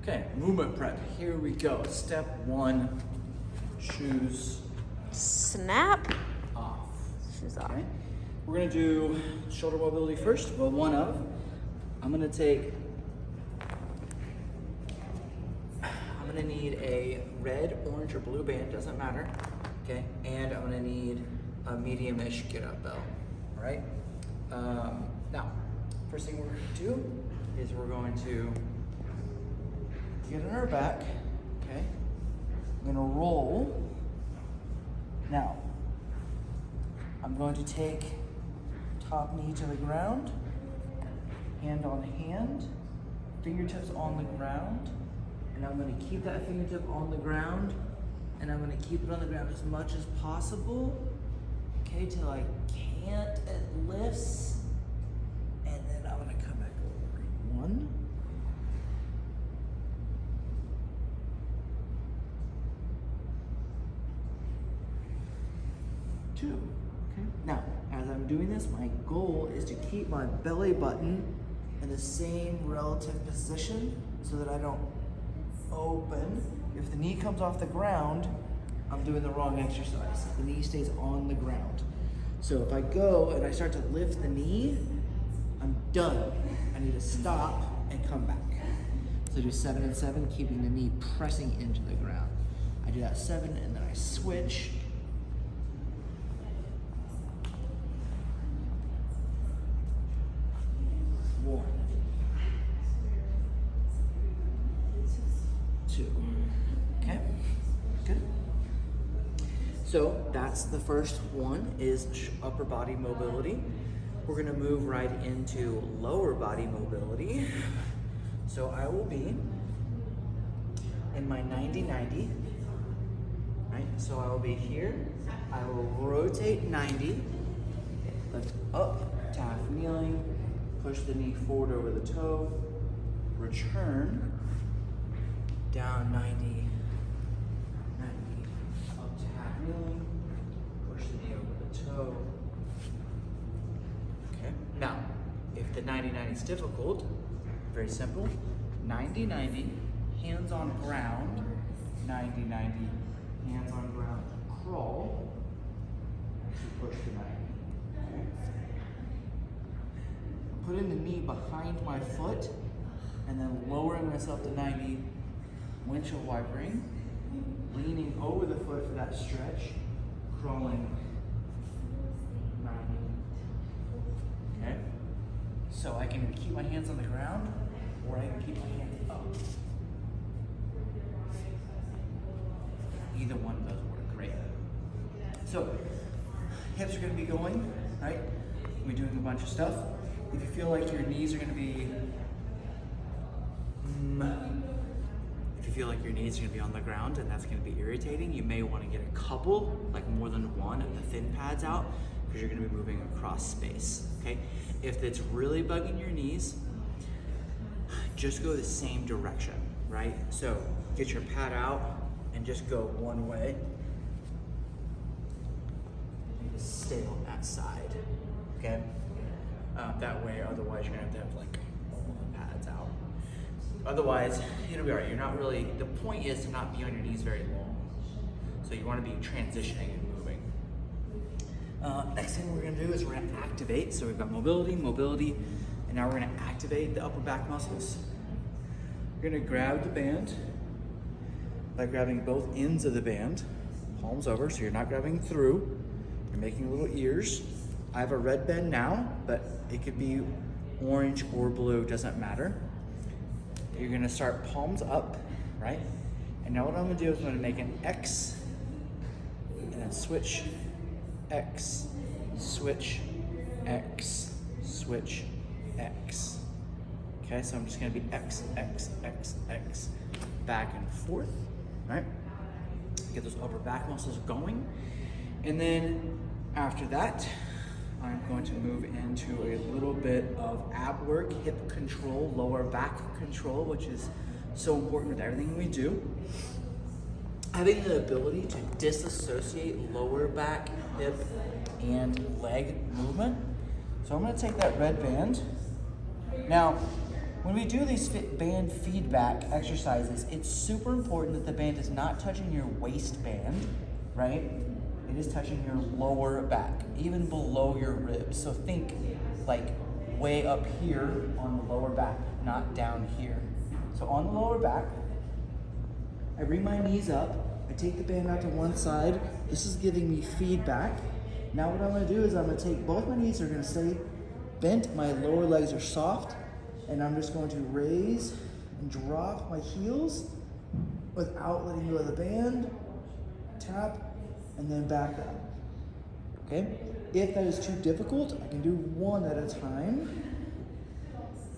Okay, movement prep, here we go. Step one, shoes Snap. off. Shoes off. Okay, we're gonna do shoulder mobility first, well, one of. I'm gonna need a red, orange, or blue band, doesn't matter, okay? And I'm gonna need a medium-ish get-up bell, all right? Now, first thing we're gonna do is we're going to get on our back, okay? I'm gonna roll. Now, I'm going to take top knee to the ground, hand on hand, fingertips on the ground, and I'm gonna keep that fingertip on the ground, and I'm gonna keep it on the ground as much as possible, okay, till I can't, it lifts, and then I'm gonna come back over. 1, 2, okay? Now, as I'm doing this, my goal is to keep my belly button in the same relative position so that I don't open. If the knee comes off the ground, I'm doing the wrong exercise. The knee stays on the ground. So if I go and I start to lift the knee, I'm done. I need to stop and come back. So I do 7 and 7, keeping the knee pressing into the ground. I do that 7 and then I switch. One, 2, okay, good. So that's the first one, is upper body mobility. We're gonna move right into lower body mobility. So I will be in my 90-90, right? So I will be here, I will rotate 90, lift up, tap kneeling, push the knee forward over the toe, return, down 90, up to half kneeling, push the knee over the toe. Okay, now, if the 90-90 is difficult, very simple, 90-90, hands on ground, 90-90, hands on ground, crawl, to push the 90. Okay. Putting the knee behind my foot and then lowering myself to 90, windshield wipering, leaning over the foot for that stretch, crawling 90. Okay? So I can keep my hands on the ground or I can keep my hands up. Either one does work great. So hips are gonna be going, right? We're doing a bunch of stuff. If you feel like your knees are gonna be, on the ground and that's gonna be irritating, you may wanna get a couple, like more than one of the thin pads out, because you're gonna be moving across space, okay? If it's really bugging your knees, just go the same direction, right? So get your pad out and just go one way. And just stay on that side, okay? That way, otherwise you're gonna have to have like all the pads out. Otherwise, it'll be all right. You're not really, the point is to not be on your knees very long. So you wanna be transitioning and moving. Next thing we're gonna do is we're gonna activate. So we've got mobility, mobility, and now we're gonna activate the upper back muscles. You're gonna grab the band by grabbing both ends of the band, palms over, so you're not grabbing through. You're making little ears. I have a red band now, but it could be orange or blue, doesn't matter. You're gonna start palms up, right? And now what I'm gonna do is I'm gonna make an X, and then switch, X, switch, X, switch, X. Okay, so I'm just gonna be X, X, X, X, back and forth, right? Get those upper back muscles going. And then after that, I'm going to move into a little bit of ab work, hip control, lower back control, which is so important with everything we do. Having the ability to disassociate lower back, hip, and leg movement. So I'm gonna take that red band. Now, When we do these band feedback exercises, it's super important that the band is not touching your waistband, right? It is touching your lower back, even below your ribs. So think like way up here on the lower back, not down here. So on the lower back, I bring my knees up, I take the band out to one side. This is giving me feedback. Now what I'm gonna do is I'm gonna take both my knees are gonna stay bent, my lower legs are soft, and I'm just going to raise and drop my heels without letting go of the band, tap, and then back up, okay? If that is too difficult, I can do one at a time,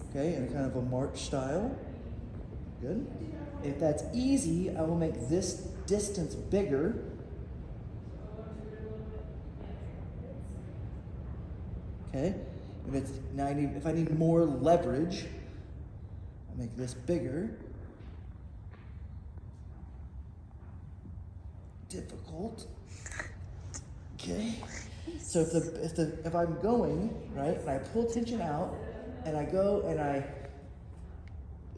okay, in kind of a march style, good. If that's easy, I will make this distance bigger. Okay, if I need more leverage, I make this bigger. Difficult. Okay. So if I'm going, right, and I pull tension out, and I go and I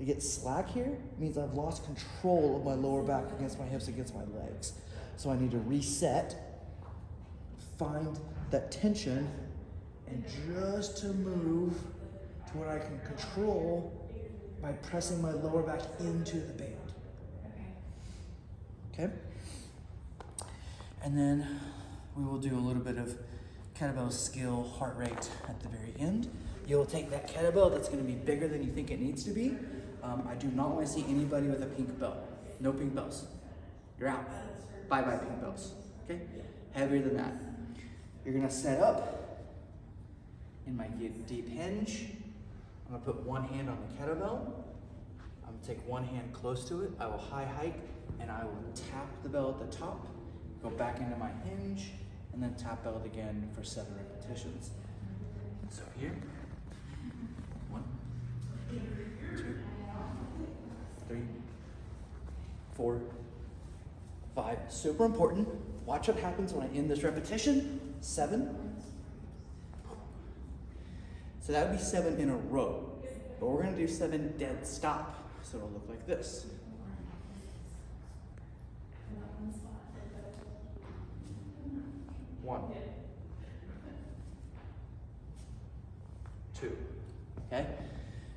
get slack here, it means I've lost control of my lower back against my hips, against my legs. So I need to reset, find that tension, and just to move to what I can control by pressing my lower back into the band. Okay? And then we will do a little bit of kettlebell skill heart rate at the very end. You'll take that kettlebell that's gonna be bigger than you think it needs to be. I do not wanna see anybody with a pink belt. No pink belts. You're out. Bye-bye pink belts, okay? Heavier than that. You're gonna set up in my deep hinge. I'm gonna put one hand on the kettlebell. I'm gonna take one hand close to it. I will high hike and I will tap the bell at the top, go back into my hinge, and then tap belt again for 7 repetitions. So here, 1, 2, 3, 4, 5. Super important. Watch what happens when I end this repetition. 7. So that would be 7 in a row, but we're gonna do 7 dead stop. So it'll look like this. 1, 2, okay?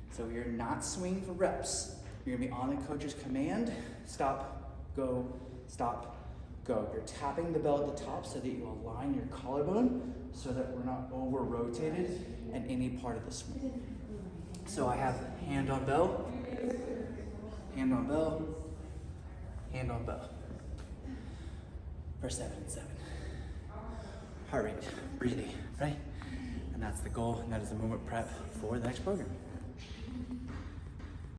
So you're not swinging for reps. You're gonna be on the coach's command. Stop, go, stop, go. You're tapping the bell at the top so that you align your collarbone so that we're not over-rotated in any part of the swing. So I have hand on bell, hand on bell, hand on bell for 7 and 7. Heart rate, breathing, right? And that's the goal, and that is the movement prep for the next program.